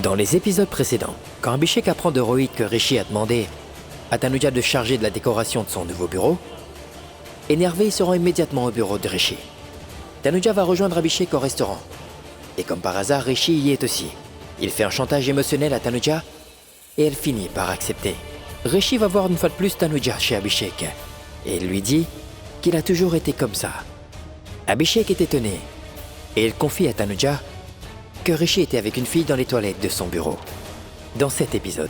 Dans les épisodes précédents, quand Abhishek apprend de Rohit que Rishi a demandé à Tanuja de charger de la décoration de son nouveau bureau, énervé, il se rend immédiatement au bureau de Rishi. Tanuja va rejoindre Abhishek au restaurant. Et comme par hasard, Rishi y est aussi. Il fait un chantage émotionnel à Tanuja et elle finit par accepter. Rishi va voir une fois de plus Tanuja chez Abhishek et il lui dit qu'il a toujours été comme ça. Abhishek est étonné et il confie à Tanuja que Rishi était avec une fille dans les toilettes de son bureau. Dans cet épisode,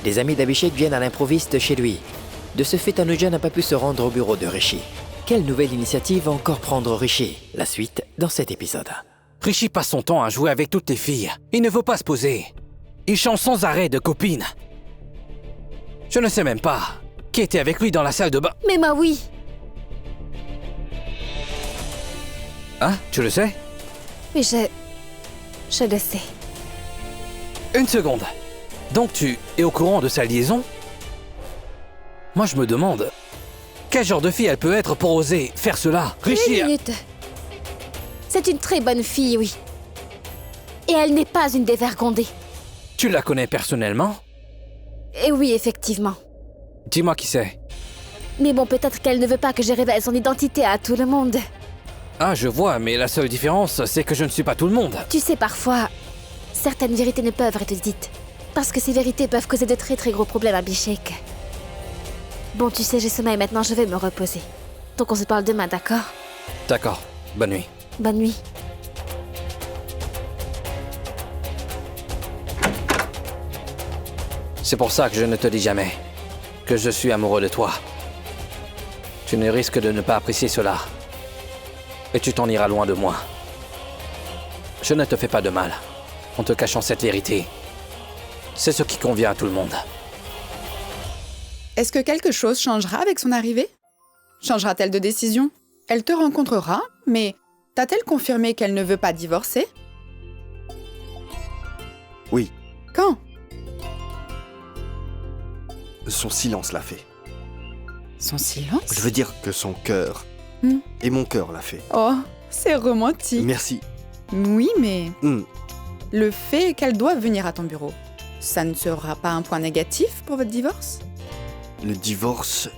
les amis d'Abhishek viennent à l'improviste chez lui. De ce fait, Tanuja n'a pas pu se rendre au bureau de Rishi. Quelle nouvelle initiative va encore prendre Rishi? La suite dans cet épisode. Rishi passe son temps à jouer avec toutes les filles. Il ne veut pas se poser. Il change sans arrêt de copine. Je ne sais même pas qui était avec lui dans la salle de bain. Mais moi, oui. Hein? Tu le sais? Oui, je le sais. Une seconde. Donc tu es au courant de sa liaison? Moi je me demande, quel genre de fille elle peut être pour oser faire cela? Rishi... Une minute. C'est une très bonne fille, oui. Et elle n'est pas une dévergondée. Tu la connais personnellement? Et oui, effectivement. Dis-moi qui c'est. Mais bon, peut-être qu'elle ne veut pas que je révèle son identité à tout le monde. Ah, je vois, mais la seule différence, c'est que je ne suis pas tout le monde. Tu sais, parfois, certaines vérités ne peuvent être dites. Parce que ces vérités peuvent causer de très très gros problèmes à Abhishek. Bon, tu sais, j'ai sommeil maintenant, je vais me reposer. Donc on se parle demain, d'accord? D'accord, bonne nuit. Bonne nuit. C'est pour ça que je ne te dis jamais que je suis amoureux de toi. Tu ne risques de ne pas apprécier cela. Et tu t'en iras loin de moi. Je ne te fais pas de mal en te cachant cette vérité. C'est ce qui convient à tout le monde. Est-ce que quelque chose changera avec son arrivée? Changera-t-elle de décision? Elle te rencontrera, mais t'a-t-elle confirmé qu'elle ne veut pas divorcer? Oui, Quand? son silence l'a fait. Son silence? Je veux dire que son cœur. Hmm. Et mon cœur l'a fait. Oh, c'est romantique. Merci. Oui, mais Hmm. le fait qu'elle doive venir à ton bureau, ça ne sera pas un point négatif pour votre divorce? Le divorce...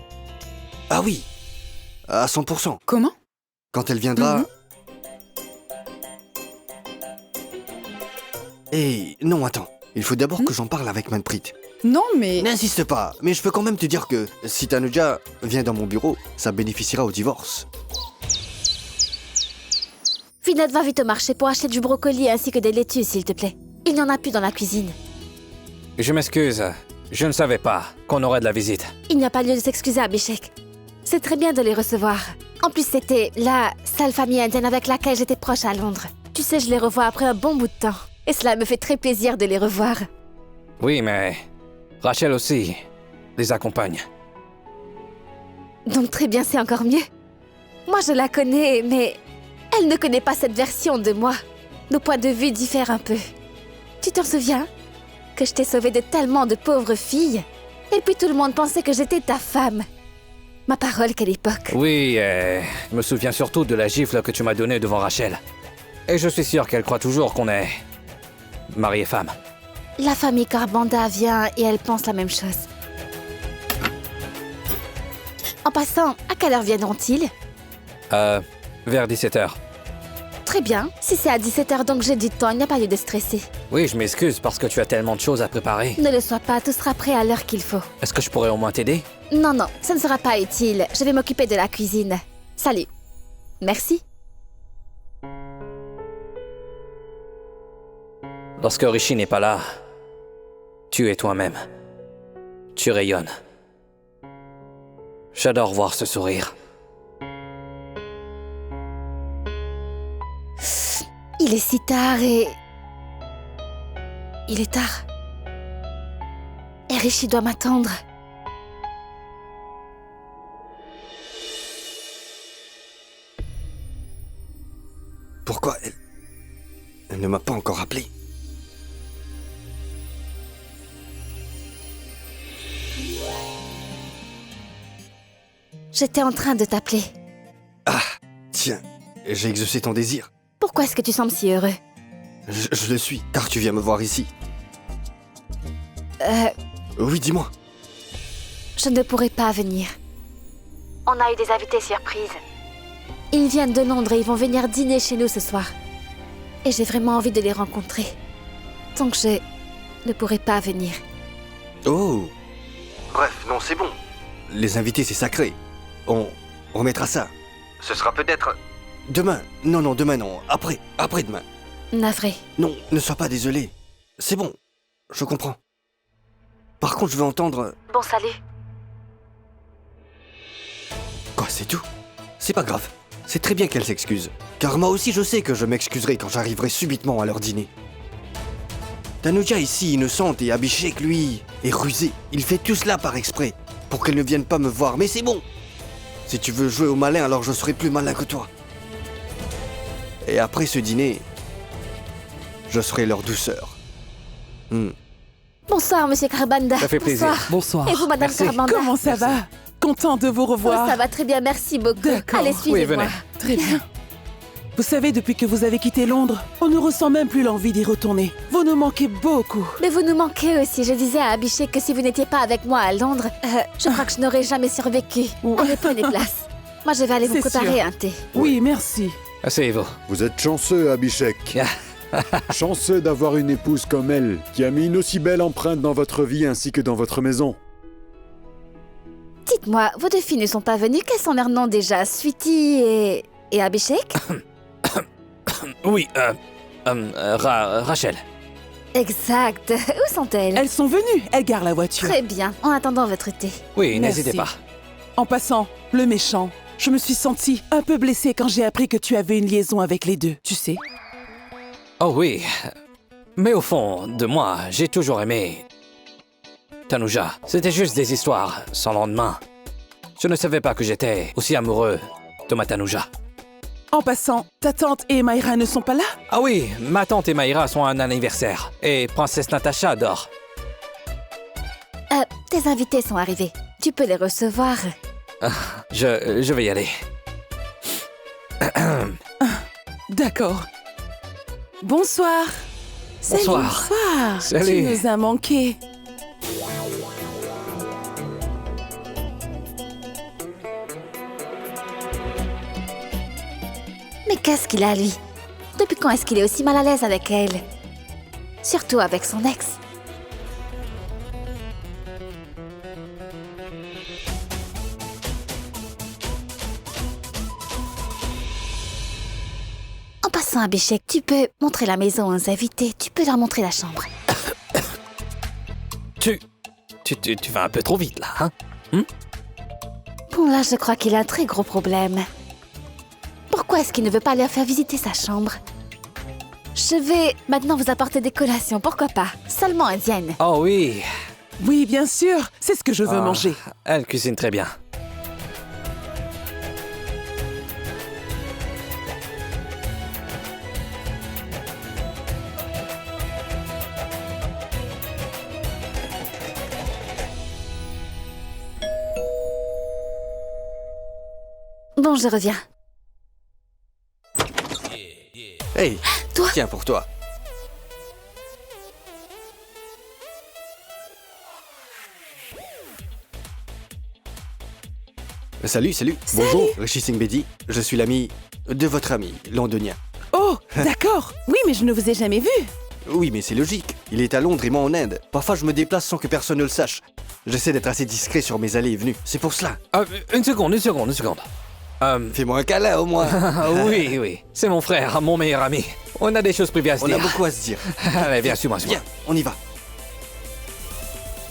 Ah oui, à 100%. Comment? Quand elle viendra... Mhm. Eh, non, attends. Il faut d'abord que j'en parle avec Manpreet. Non, mais... N'insiste pas, mais je peux quand même te dire que si Tanuja vient dans mon bureau, ça bénéficiera au divorce. Vinod, va vite au marché pour acheter du brocoli ainsi que des laitues, s'il te plaît. Il n'y en a plus dans la cuisine. Je m'excuse, je ne savais pas qu'on aurait de la visite. Il n'y a pas lieu de s'excuser, Abhishek. C'est très bien de les recevoir. En plus, c'était la seule famille indienne avec laquelle j'étais proche à Londres. Tu sais, je les revois après un bon bout de temps. Et cela me fait très plaisir de les revoir. Oui, mais Rachel aussi les accompagne. Donc très bien, c'est encore mieux. Moi, je la connais, mais elle ne connaît pas cette version de moi. Nos points de vue diffèrent un peu. Tu t'en souviens? Que je t'ai sauvé de tellement de pauvres filles. Et puis tout le monde pensait que j'étais ta femme. Ma parole, quelle époque. Oui, je me souviens surtout de la gifle que tu m'as donnée devant Rachel. Et je suis sûr qu'elle croit toujours qu'on est mari et femme. La famille Carbanda vient et elle pense la même chose. En passant, à quelle heure viendront-ils? Vers 17h. Très bien. Si c'est à 17h, donc j'ai du temps, il n'y a pas lieu de stresser. Oui, je m'excuse parce que tu as tellement de choses à préparer. Ne le sois pas, tout sera prêt à l'heure qu'il faut. Est-ce que je pourrais au moins t'aider? Non, non, ça ne sera pas utile. Je vais m'occuper de la cuisine. Salut. Merci. Lorsque Rishi n'est pas là, tu es toi-même. Tu rayonnes. J'adore voir ce sourire. Il est si tard et... Il est tard. Et Rishi doit m'attendre. Pourquoi elle ne m'a pas encore appelé? J'étais en train de t'appeler. Ah, tiens, j'ai exaucé ton désir. Pourquoi est-ce que tu sembles si heureux? Je le suis, car tu viens me voir ici. Oui, dis-moi. Je ne pourrai pas venir. On a eu des invités surprises. Ils viennent de Londres et ils vont venir dîner chez nous ce soir. Et j'ai vraiment envie de les rencontrer. Donc je ne pourrai pas venir. Oh. Bref, non, c'est bon. Les invités, c'est sacré. On remettra ça. Ce sera peut-être... Demain. Non, demain non. Après-demain. Navré. Non, ne sois pas désolé. C'est bon. Je comprends. Par contre, je veux entendre... Bon salut. Quoi, c'est tout? C'est pas grave. C'est très bien qu'elle s'excuse. Car moi aussi, je sais que je m'excuserai quand j'arriverai subitement à leur dîner. Tanuja ici, innocente, et Abhishek, lui, est rusé. Il fait tout cela par exprès, pour qu'elle ne vienne pas me voir. Mais c'est bon. Si tu veux jouer au malin, alors je serai plus malin que toi. Et après ce dîner, je serai leur douceur. Bonsoir, monsieur Karbanda. Ça fait plaisir. Bonsoir. Et vous, madame Merci. Karbanda? Comment ça va? Content de vous Oh, revoir. ça va très bien, merci beaucoup. D'accord. Allez, suivez-moi. venez. Très bien. Vous savez, depuis que vous avez quitté Londres, on ne ressent même plus l'envie d'y retourner. Vous nous manquez beaucoup. Mais vous nous manquez aussi. Je disais à Abhishek que si vous n'étiez pas avec moi à Londres, je crois que je n'aurais jamais survécu. Allez, prenez place. Moi, je vais aller vous C'est préparer sûr. un thé. Oui, merci. Asseyez-vous. Vous êtes chanceux, Abhishek. Chanceux d'avoir une épouse comme elle, qui a mis une aussi belle empreinte dans votre vie ainsi que dans votre maison. Dites-moi, vos deux filles ne sont pas venues. Quels sont leurs noms déjà? Sweetie et Abhishek? Oui, Rachel. Exact. Où sont-elles? Elles sont venues. Elles garent la voiture. Très bien. En attendant votre thé. Oui, Merci. n'hésitez pas. En passant, le méchant, je me suis sentie un peu blessée quand j'ai appris que tu avais une liaison avec les deux, tu sais. Oh oui. Mais au fond de moi, j'ai toujours aimé Tanuja. C'était juste des histoires sans lendemain. Je ne savais pas que j'étais aussi amoureux de ma Tanuja. En passant, ta tante et Mayra ne sont pas là? Ah oui, ma tante et Mayra sont à un anniversaire. Et princesse Natacha adore. Tes invités sont arrivés. Tu peux les recevoir. Je vais y aller. D'accord. Bonsoir. Bonsoir. Bonsoir. Salut. Tu nous as manqué. Mais qu'est-ce qu'il a, lui? Depuis quand est-ce qu'il est aussi mal à l'aise avec elle? Surtout avec son ex. En passant, Abhishek, tu peux montrer la maison aux invités. Tu peux leur montrer la chambre. Tu vas un peu trop vite, là, hein? Bon, là, je crois qu'il a un très gros problème. Pourquoi est-ce qu'il ne veut pas leur faire visiter sa chambre? Je vais maintenant vous apporter des collations, pourquoi pas? Seulement indiennes. Oh oui. Oui, bien sûr. C'est ce que je veux Ah, manger. Elle cuisine très bien. Bon, je reviens. Hey, Toi? tiens pour toi. Salut. Bonjour, Rishi Singh Bedi. Je suis l'ami de votre ami, londonien. Oh, d'accord. Oui, mais je ne vous ai jamais vu. Oui, mais c'est logique. Il est à Londres et moi en Inde. Parfois, je me déplace sans que personne ne le sache. J'essaie d'être assez discret sur mes allées et venues. C'est pour cela. Une seconde. Fais-moi un câlin au moins. Oui. C'est mon frère, mon meilleur ami. On a des choses privées à se On dire. a beaucoup à se dire. Allez, viens, suis-moi. Viens, on y va.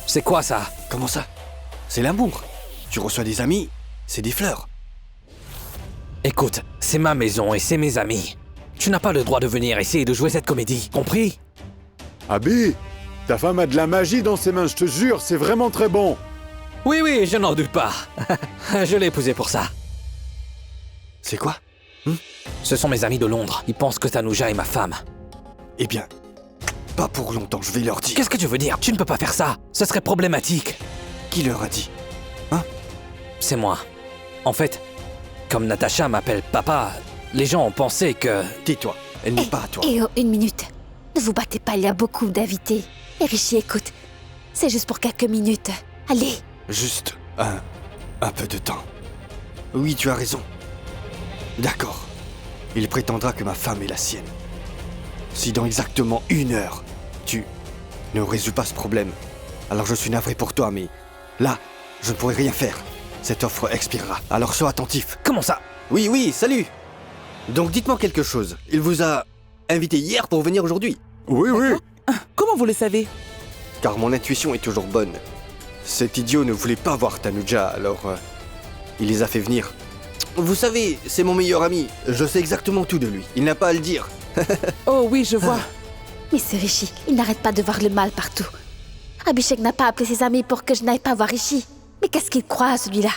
C'est quoi ça? Comment ça? C'est l'amour. Tu reçois des amis, c'est des fleurs. Écoute, c'est ma maison et c'est mes amis. Tu n'as pas le droit de venir essayer de jouer cette comédie, compris? Abby, ta femme a de la magie dans ses mains, je te jure, c'est vraiment très bon. Oui, je n'en doute pas. Je l'ai épousée pour ça. C'est quoi? Ce sont mes amis de Londres. Ils pensent que Tanuja est ma femme. Eh bien, pas pour longtemps, je vais leur dire. Qu'est-ce que tu veux dire? Tu ne peux pas faire ça. Ce serait problématique. Qui leur a dit? C'est moi. En fait, comme Natacha m'appelle papa, les gens ont pensé que... Tais-toi, elle n'est pas à toi. Et oh, une minute. Ne vous battez pas, il y a beaucoup d'invités. Et Rishi, écoute. C'est juste pour quelques minutes. Allez. Juste un peu de temps. Oui, tu as raison. D'accord. Il prétendra que ma femme est la sienne. Si dans exactement 1 heure, tu ne résous pas ce problème, alors je suis navré pour toi, mais là, je ne pourrai rien faire. Cette offre expirera. Alors sois attentif. Comment ça? Oui, salut. Donc dites-moi quelque chose. Il vous a invité hier pour venir aujourd'hui? Oui, oui. Comment vous le savez? Car mon intuition est toujours bonne. Cet idiot ne voulait pas voir Tanuja, alors il les a fait venir. Vous savez, c'est mon meilleur ami. Je sais exactement tout de lui. Il n'a pas à le dire. Oh oui, je vois. Mais c'est Rishi, il n'arrête pas de voir le mal partout. Abhishek n'a pas appelé ses amis pour que je n'aille pas voir Rishi. Mais qu'est-ce qu'il croit, celui-là?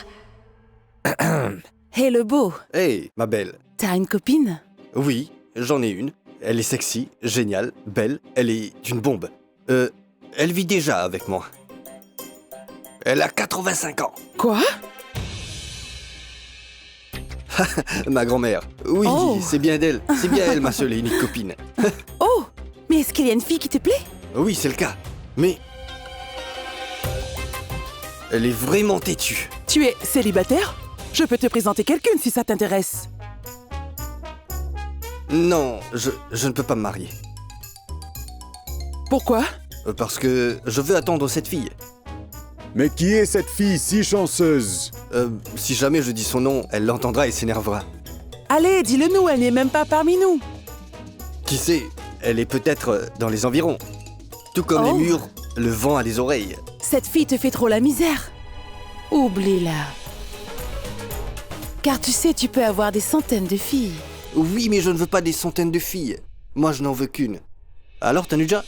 Hé, le beau, Hey, ma belle. t'as une copine? Oui, j'en ai une. Elle est sexy, géniale, belle. Elle est une bombe. Elle vit déjà avec moi. Elle a 85 ans. Quoi? Ma grand-mère. Oui, Oh. c'est bien d'elle. C'est bien elle, ma seule et unique copine. Oh, mais est-ce qu'il y a une fille qui te plaît? Oui, c'est le cas. Mais... elle est vraiment têtue. Tu es célibataire? Je peux te présenter quelqu'une si ça t'intéresse. Non, je ne peux pas me marier. Pourquoi? Parce que je veux attendre cette fille. Mais qui est cette fille si chanceuse? Si jamais je dis son nom, elle l'entendra et s'énervera. Allez, dis-le nous, elle n'est même pas parmi nous. Qui sait, elle est peut-être dans les environs. Tout comme les Oh. murs, le vent a des oreilles. Cette fille te fait trop la misère. Oublie-la. Car tu sais, tu peux avoir des centaines de filles. Oui, mais je ne veux pas des centaines de filles. Moi, je n'en veux qu'une. Alors, Tanuja?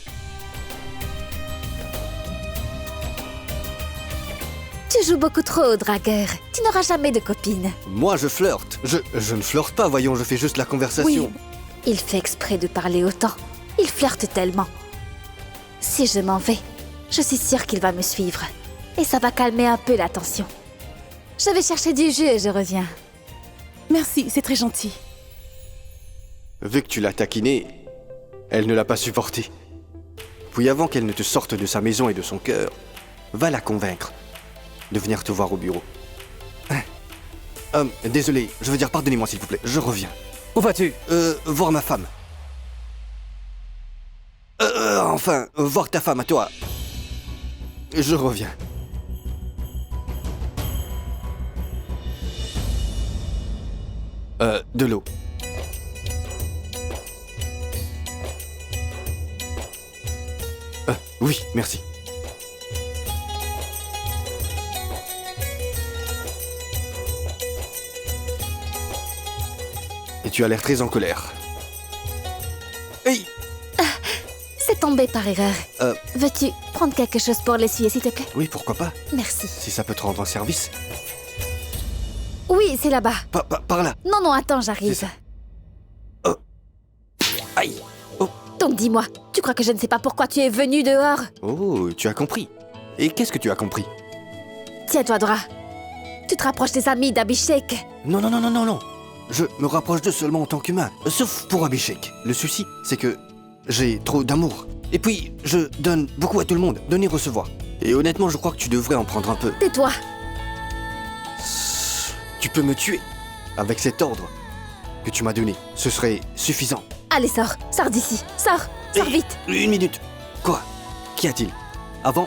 Tu joues beaucoup trop au dragueur. Tu n'auras jamais de copine. Moi, je flirte. Je ne flirte pas, voyons, je fais juste la conversation. Il fait exprès de parler autant. Il flirte tellement. Si je m'en vais, je suis sûre qu'il va me suivre. Et ça va calmer un peu la tension. Je vais chercher du jus et je reviens. Merci, c'est très gentil. Vu que tu l'as taquinée, elle ne l'a pas supporté. Puis avant qu'elle ne te sorte de sa maison et de son cœur, va la convaincre de venir te voir au bureau. Désolé, je veux dire pardonnez-moi s'il vous plaît, je reviens. Où vas-tu? Voir ma femme. Enfin, voir ta femme à toi. Je reviens. De l'eau. Oui, merci. Et tu as l'air très en colère. Hey! C'est tombé par erreur. Euh. Veux-tu prendre quelque chose pour l'essuyer, s'il te plaît? Oui, pourquoi pas? Merci. Si ça peut te rendre un service. Oui, c'est là-bas. Par là. Non, attends, j'arrive. C'est ça. Aïe! Donc dis-moi, tu crois que je ne sais pas pourquoi tu es venu dehors? Oh, tu as compris. Et qu'est-ce que tu as compris? Tiens-toi droit. Tu te rapproches des amis d'Abhishek. Non. Je me rapproche d'eux seulement en tant qu'humain. Sauf pour Abhishek. Le souci, c'est que j'ai trop d'amour. Et puis, je donne beaucoup à tout le monde. Donner, recevoir. Et honnêtement, je crois que tu devrais en prendre un peu. Tais-toi. Tu peux me tuer. Avec cet ordre que tu m'as donné. Ce serait suffisant. Allez, sors. Sors d'ici. Sors. Sors vite. 1 minute. Quoi? Qu'y a-t-il? Avant,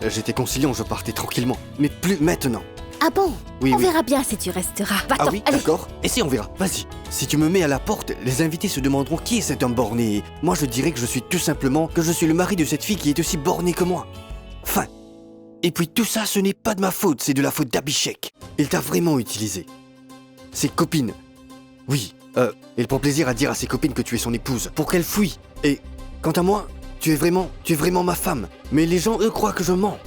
j'étais conciliant, je partais tranquillement. Mais plus maintenant. Ah bon? Oui, On oui. verra bien si tu resteras. Va-t'en. Ah oui, Allez. d'accord. Et si on verra. Vas-y. Si tu me mets à la porte, les invités se demanderont qui est cet homme borné. Moi, je dirais que je suis tout simplement que je suis le mari de cette fille qui est aussi bornée que moi. Fin. Et puis tout ça, ce n'est pas de ma faute, c'est de la faute d'Abhishek. Il t'a vraiment utilisé. Ses copines. Oui, il prend plaisir à dire à ses copines que tu es son épouse, pour qu'elles fuient. Et quant à moi, tu es vraiment ma femme. Mais les gens, eux, croient que je mens.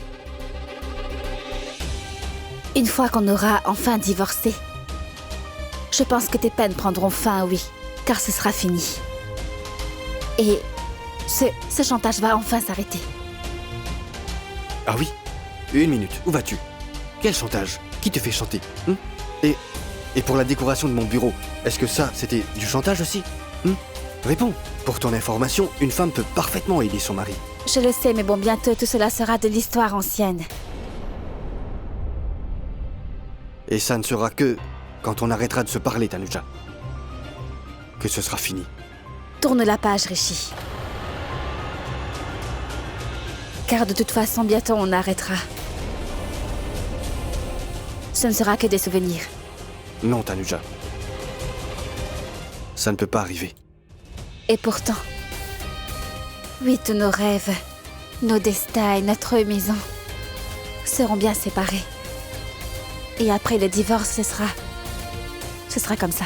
Une fois qu'on aura enfin divorcé, je pense que tes peines prendront fin, oui, car ce sera fini. Et ce chantage va enfin s'arrêter. Ah oui? 1 minute, où vas-tu? Quel chantage? Qui te fait chanter? Et pour la décoration de mon bureau, est-ce que ça, c'était du chantage aussi? Réponds. Pour ton information, une femme peut parfaitement aider son mari. Je le sais, mais bon, bientôt tout cela sera de l'histoire ancienne. Et ça ne sera que quand on arrêtera de se parler, Tanuja, que ce sera fini. Tourne la page, Rishi. Car de toute façon, bientôt on arrêtera. Ce ne sera que des souvenirs. Non, Tanuja. Ça ne peut pas arriver. Et pourtant, oui, tous nos rêves, nos destins et notre maison seront bien séparés. Et après le divorce, ce sera comme ça.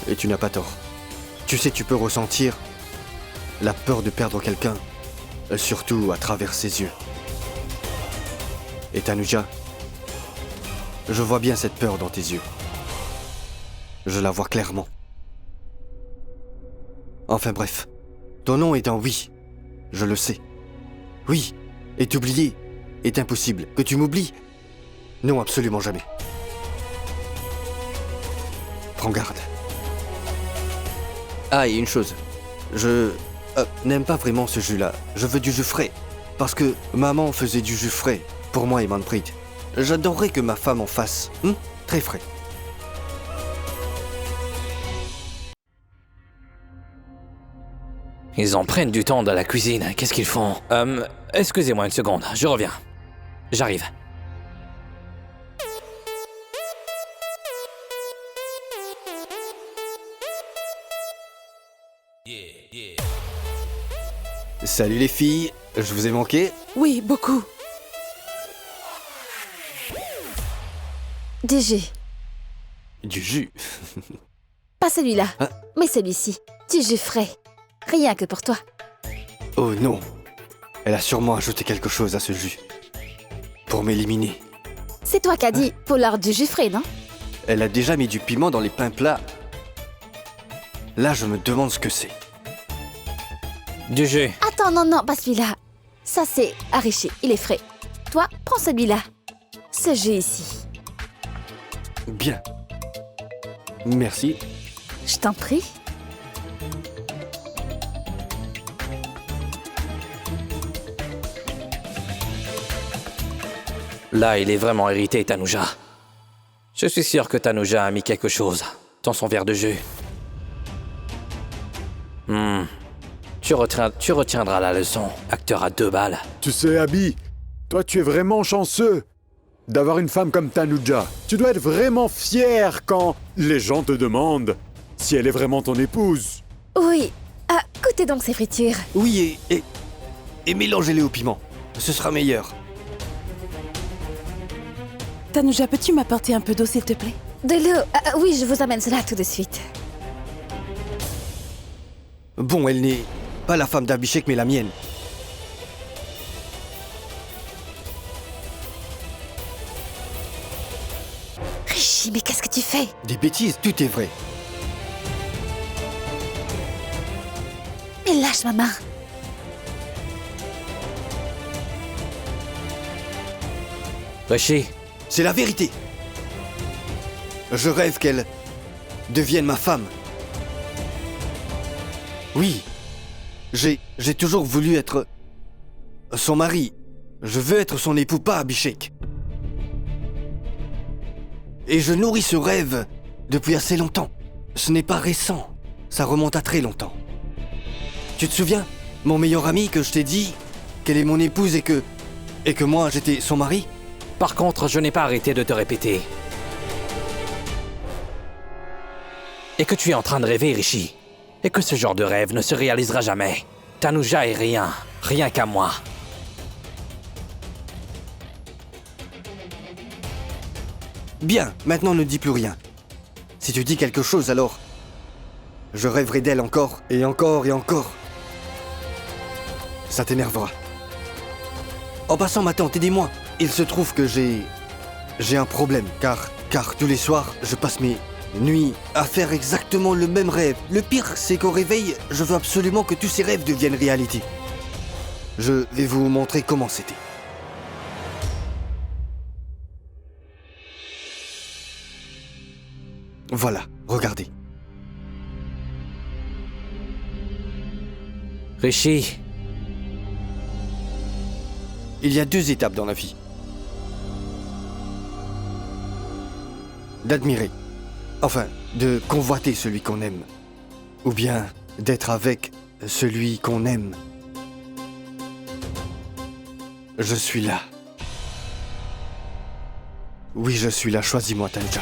Et tu n'as pas tort. Tu sais, tu peux ressentir la peur de perdre quelqu'un, surtout à travers ses yeux. Et Tanuja, je vois bien cette peur dans tes yeux. Je la vois clairement. Enfin bref, ton nom est un oui, je le sais. Oui, et t'oublier est impossible. Que tu m'oublies? Non, absolument jamais. Prends garde. Ah, et une chose. Je n'aime pas vraiment ce jus-là. Je veux du jus frais. Parce que maman faisait du jus frais pour moi et Manpreet. J'adorerais que ma femme en fasse. Très frais. Ils en prennent du temps dans la cuisine. Qu'est-ce qu'ils font? Excusez-moi une seconde, je reviens. J'arrive. Salut les filles, je vous ai manqué? Oui, beaucoup. Du jus. Du jus. Pas celui-là, Ah. mais celui-ci. Du jus frais. Rien que pour toi. Oh non. Elle a sûrement ajouté quelque chose à ce jus. Pour m'éliminer. C'est toi qui as dit pour l'heure du jus frais, non? Elle a déjà mis du piment dans les pains plats. Là, je me demande ce que c'est. Du jus. Attends, non, pas celui-là. Ça, c'est Arishi, il est frais. Toi, prends celui-là. Ce jus ici. Bien. Merci. Je t'en prie. Là, il est vraiment irrité, Tanuja. Je suis sûr que Tanuja a mis quelque chose dans son verre de jus. Tu retiendras la leçon, acteur à 2 balles. Tu sais, Abby, toi tu es vraiment chanceux d'avoir une femme comme Tanuja. Tu dois être vraiment fier quand les gens te demandent si elle est vraiment ton épouse. Oui. Ah, goûtez donc ces fritures. Oui, et mélangez-les au piment. Ce sera meilleur. Tanuja, peux-tu m'apporter un peu d'eau, s'il te plaît? De l'eau. Oui, je vous amène cela tout de suite. Bon, elle n'est pas la femme d'Abhishek, mais la mienne. Rishi, mais qu'est-ce que tu fais? Des bêtises, tout est vrai. Mais lâche ma main. Rishi, C'est la vérité. Je rêve qu'elle devienne ma femme. Oui, j'ai toujours voulu être son mari. Je veux être son époux, pas Abhishek. Et je nourris ce rêve depuis assez longtemps. Ce n'est pas récent, ça remonte à très longtemps. Tu te souviens, mon meilleur ami, que je t'ai dit qu'elle est mon épouse et que moi j'étais son mari? par contre, je n'ai pas arrêté de te répéter. Et que tu es en train de rêver, Rishi. Et que ce genre de rêve ne se réalisera jamais. Tanuja est rien qu'à moi. Bien, maintenant ne dis plus rien. Si tu dis quelque chose, alors je rêverai d'elle encore, et encore, et encore. Ça t'énervera. En passant, ma tante, aidez-moi. Il se trouve que j'ai un problème, car tous les soirs, je passe mes nuits à faire exactement le même rêve. Le pire, c'est qu'au réveil, je veux absolument que tous ces rêves deviennent réalité. Je vais vous montrer comment c'était. Voilà, regardez. Rishi, Il y a 2 étapes dans la vie. D'admirer. Enfin, de convoiter celui qu'on aime. Ou bien d'être avec celui qu'on aime. Je suis là. Oui, je suis là. Choisis-moi, Tanuja.